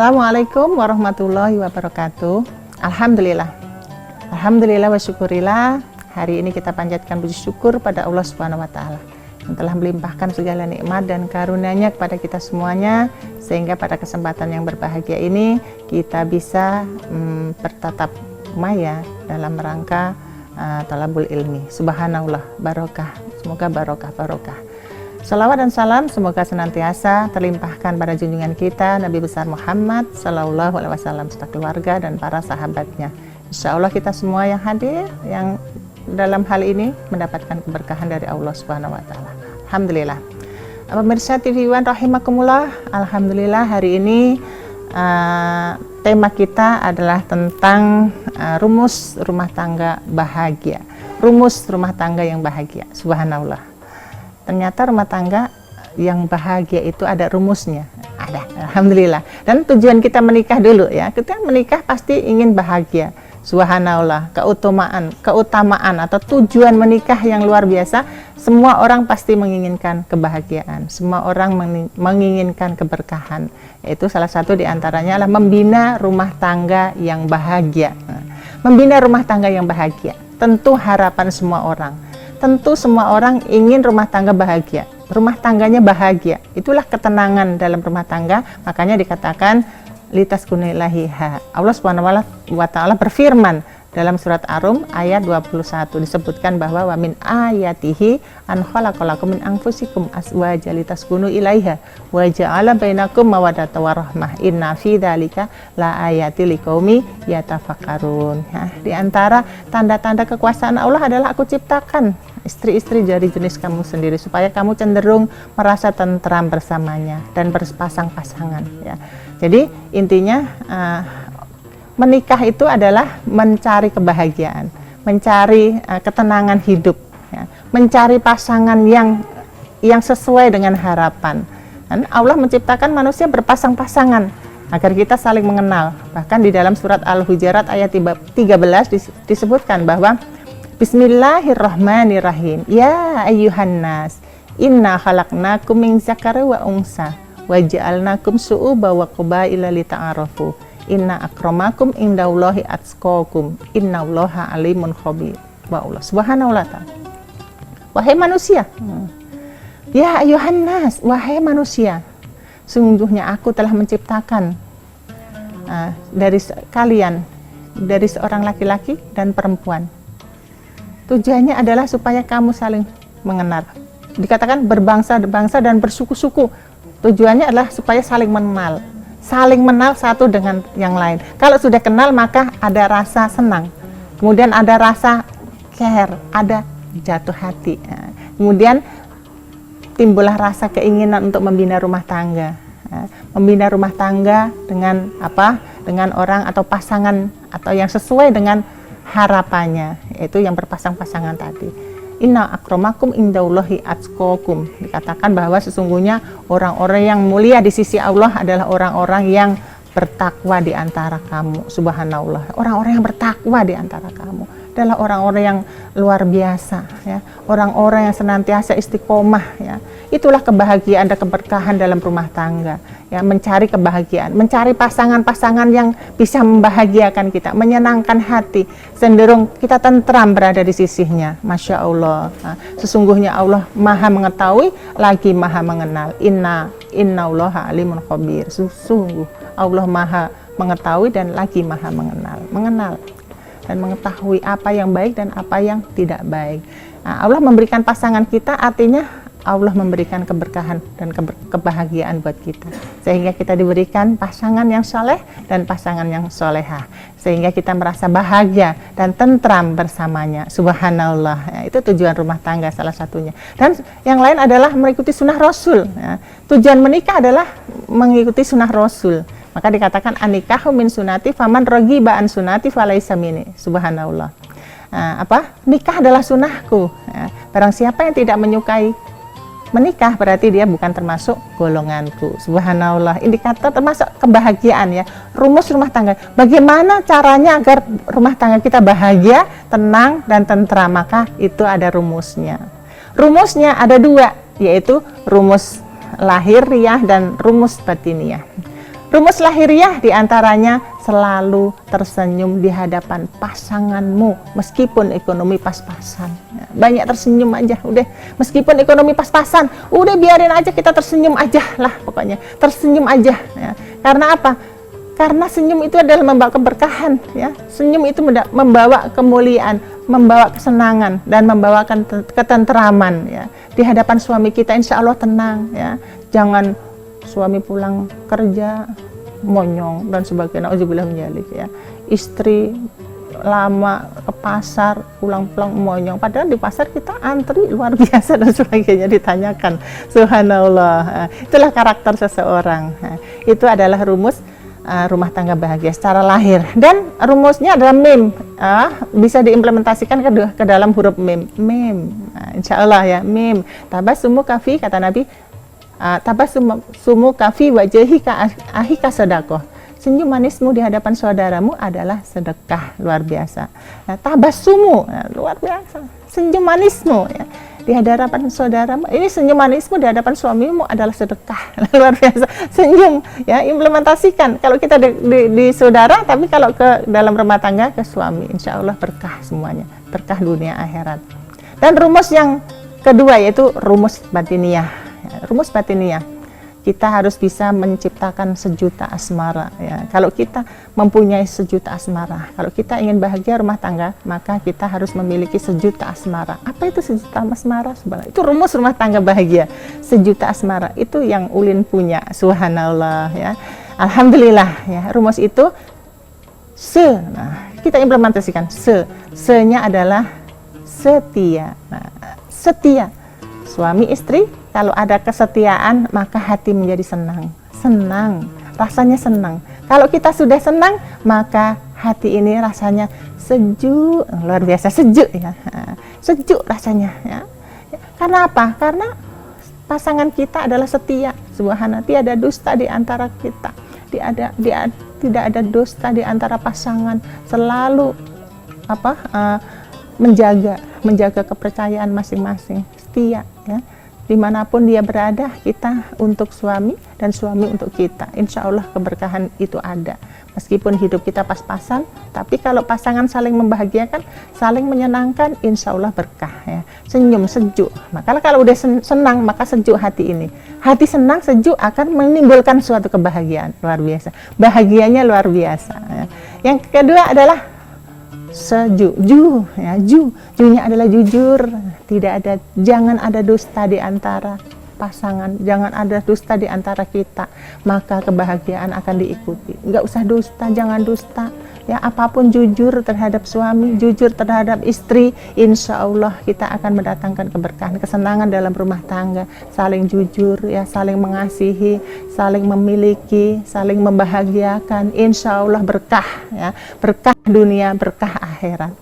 Assalamualaikum warahmatullahi wabarakatuh. Alhamdulillah. Alhamdulillah wa syukurillah. Hari ini kita panjatkan puji syukur pada Allah Subhanahu wa taala yang telah melimpahkan segala nikmat dan karunia-Nya kepada kita semuanya, sehingga pada kesempatan yang berbahagia ini kita bisa bertatap maya dalam rangka talabul ilmi. Subhanallah, barokah. Semoga barokah. Salawat dan salam semoga senantiasa terlimpahkan pada junjungan kita Nabi besar Muhammad Sallallahu Alaihi Wasallam serta keluarga dan para sahabatnya. Insya Allah kita semua yang hadir yang dalam hal ini mendapatkan keberkahan dari Allah Subhanahu Wa Taala. Alhamdulillah. Pemirsa TV One rahimakumullah. Alhamdulillah hari ini tema kita adalah tentang rumus rumah tangga bahagia. Rumus rumah tangga yang bahagia. Subhanallah. Ternyata rumah tangga yang bahagia itu ada rumusnya, ada, alhamdulillah. Dan tujuan kita menikah dulu ya, kita menikah pasti ingin bahagia. Subhanallah, keutamaan atau tujuan menikah yang luar biasa. Semua orang pasti menginginkan kebahagiaan, semua orang menginginkan keberkahan. Yaitu salah satu diantaranya adalah membina rumah tangga yang bahagia. Membina rumah tangga yang bahagia, tentu harapan semua orang. Tentu semua orang ingin rumah tangga bahagia, rumah tangganya bahagia. Itulah ketenangan dalam rumah tangga. Makanya dikatakan litaskunilahiha. Allah Subhanahu wa taala berfirman dalam surat Ar-Rum ayat 21, disebutkan bahwa wa min ayatihi an khalaqalakum min anfusikum azwajan litaskunu ilaiha wa ja'ala bainakum mawaddatan warahmah inna fi dzalika la ayatil liqaumi yatafakkarun. Ya, di antara tanda-tanda kekuasaan Allah adalah aku ciptakan istri-istri dari jenis kamu sendiri supaya kamu cenderung merasa tentram bersamanya dan berpasang-pasangan ya. Jadi intinya menikah itu adalah mencari kebahagiaan, mencari ketenangan hidup ya. Mencari pasangan yang sesuai dengan harapan. Dan Allah menciptakan manusia berpasang-pasangan agar kita saling mengenal. Bahkan di dalam surat Al-Hujurat ayat 13 disebutkan bahwa Bismillahirrahmanirrahim. Ya ayyuhan nas, inna khalaqnakum min dzakari wa unsa wa ja'alnakum syu'uban wa qabaila lita'arafu. Inna akramakum indallahi atqakum. Innallaha alimun khabir. Wa Allah Subhanahu wa taala. Wahai manusia. Ya ayyuhan nas, wahai manusia. Sungguhnya aku telah menciptakan dari kalian, dari seorang laki-laki dan perempuan. Tujuannya adalah supaya kamu saling mengenal. Dikatakan berbangsa-bangsa dan bersuku-suku. Tujuannya adalah supaya saling mengenal. Saling mengenal satu dengan yang lain. Kalau sudah kenal maka ada rasa senang. Kemudian ada rasa care, ada jatuh hati. Kemudian timbullah rasa keinginan untuk membina rumah tangga. Membina rumah tangga dengan apa? Dengan orang atau pasangan atau yang sesuai dengan harapannya, yaitu yang berpasang-pasangan tadi. Inna akramakum indallahi atqakum. Dikatakan bahwa sesungguhnya orang-orang yang mulia di sisi Allah adalah orang-orang yang bertakwa di antara kamu. Subhanallah. Orang-orang yang bertakwa di antara kamu adalah orang-orang yang luar biasa ya. Orang-orang yang senantiasa istiqomah ya. Itulah kebahagiaan dan keberkahan dalam rumah tangga. Ya, mencari kebahagiaan, mencari pasangan-pasangan yang bisa membahagiakan kita, menyenangkan hati, cenderung kita tentram berada di sisinya. Masya Allah. Nah, sesungguhnya Allah Maha mengetahui lagi Maha mengenal. Innallaha alimun khabir. Sungguh Allah Maha mengetahui dan lagi Maha mengenal dan mengetahui apa yang baik dan apa yang tidak baik. Nah, Allah memberikan pasangan kita artinya Allah memberikan keberkahan dan kebahagiaan buat kita, sehingga kita diberikan pasangan yang soleh dan pasangan yang solehah, sehingga kita merasa bahagia dan tentram bersamanya. Subhanallah ya, itu tujuan rumah tangga salah satunya. Dan yang lain adalah mengikuti sunnah Rasul ya. Tujuan menikah adalah mengikuti sunnah Rasul. Maka dikatakan anikahu min sunati faman raghiba an sunati falaisa minni. Subhanallah. Nikah adalah sunnahku ya. Barang siapa yang tidak menyukai menikah berarti dia bukan termasuk golonganku. Subhanallah. Indikator termasuk kebahagiaan ya. Rumus rumah tangga. Bagaimana caranya agar rumah tangga kita bahagia, tenang dan tentram? Maka itu ada rumusnya. Rumusnya ada dua, yaitu rumus lahiriah dan rumus batiniah. Rumus lahiriah diantaranya selalu tersenyum di hadapan pasanganmu meskipun ekonomi pas-pasan. Banyak tersenyum aja, udah. Meskipun ekonomi pas-pasan, udah biarin aja, kita tersenyum aja lah pokoknya. Tersenyum aja. Ya. Karena apa? Karena senyum itu adalah membawa keberkahan. Ya. Senyum itu membawa kemuliaan, membawa kesenangan, dan membawakan ketentraman. Ya. Di hadapan suami kita, insya Allah tenang. Ya. Jangan suami pulang kerja monyong dan sebagainya, auzubillah min dzalik, ya. Istri lama ke pasar, pulang-pulang monyong, padahal di pasar kita antri luar biasa dan sebagainya, ditanyakan. Subhanallah. Itulah karakter seseorang. Itu adalah rumus rumah tangga bahagia secara lahir, dan rumusnya adalah mim. Bisa diimplementasikan ke dalam huruf mim. Insya Allah, ya, mim. Tabassumu kafi, kata Nabi, tabassumu kafi wajhika ahika sedekah. Senyum manismu di hadapan saudaramu adalah sedekah. Luar biasa. Nah, tabassumu, luar biasa. Senyum manismu, ya, di hadapan saudaramu, ini senyum manismu di hadapan suamimu adalah sedekah. Luar biasa. Senyum, ya, implementasikan. Kalau kita di saudara, tapi kalau ke dalam rumah tangga, ke suami, insya Allah berkah semuanya, berkah dunia akhirat. Dan rumus yang kedua yaitu rumus batiniah. Rumus batiniah, kita harus bisa menciptakan sejuta asmara. Ya. Kalau kita mempunyai sejuta asmara, kalau kita ingin bahagia rumah tangga, maka kita harus memiliki sejuta asmara. Apa itu sejuta asmara? Sebenarnya itu rumus rumah tangga bahagia. Sejuta asmara itu yang ulin punya. Subhanallah, ya. Alhamdulillah, ya. Rumus itu kita implementasikan se-nya adalah setia. Nah, setia. Suami istri, kalau ada kesetiaan, maka hati menjadi senang, rasanya senang. Kalau kita sudah senang, maka hati ini rasanya sejuk, luar biasa sejuk, ya, sejuk rasanya. Ya. Karena apa? Karena pasangan kita adalah setia. Subhanallah, tiada dusta di antara kita, tidak ada dusta di antara pasangan. Selalu menjaga kepercayaan masing-masing, setia, ya. Dimanapun dia berada, kita untuk suami dan suami untuk kita. Insya Allah keberkahan itu ada. Meskipun hidup kita pas-pasan, tapi kalau pasangan saling membahagiakan, saling menyenangkan, insya Allah berkah, ya. Senyum, sejuk. Maka kalau udah senang, maka sejuk hati ini. Hati senang, sejuk akan menimbulkan suatu kebahagiaan luar biasa. Bahagianya luar biasa, ya. Yang kedua adalah ya, junya adalah jujur. Jangan ada dusta di antara pasangan, jangan ada dusta di antara kita, maka kebahagiaan akan diikuti. Nggak usah dusta, jangan dusta, ya. Apapun jujur terhadap suami, jujur terhadap istri, insya Allah kita akan mendatangkan keberkahan, kesenangan dalam rumah tangga. Saling jujur, ya, saling mengasihi, saling memiliki, saling membahagiakan, insya Allah berkah, ya, berkah dunia, berkah akhirat.